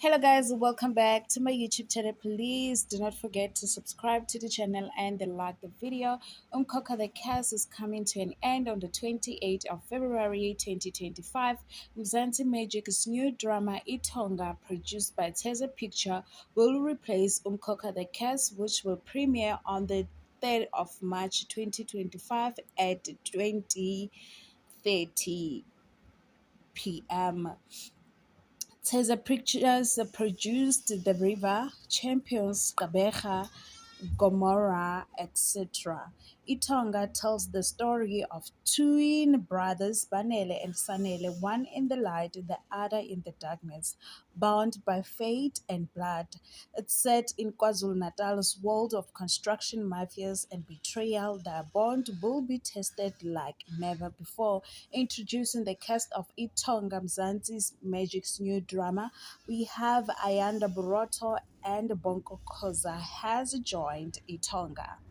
Hello guys, welcome back to my YouTube channel. Please do not forget to subscribe to the channel and then like the video. Umkhokha the cast is coming to an end on the 28th of February 2025. Mzansi Magic's new drama iTHONGA, produced by Teza Picture, will replace Umkhokha the cast, which will premiere on the 3rd of March 2025 at 20:30 p.m. Teza Pictures produced The River, Champions, Kabeja, Gomorrah, etc. iThonga tells the story of twin brothers Banele and Sanele, one in the light, the other in the darkness, bound by fate and blood. It's set in KwaZulu-Natal's world of construction mafias and betrayal. Their bond will be tested like never before. Introducing the cast of iThonga Mzansi's Magic's new drama, we have Ayanda Buroto and Bonko Koza has joined iThonga.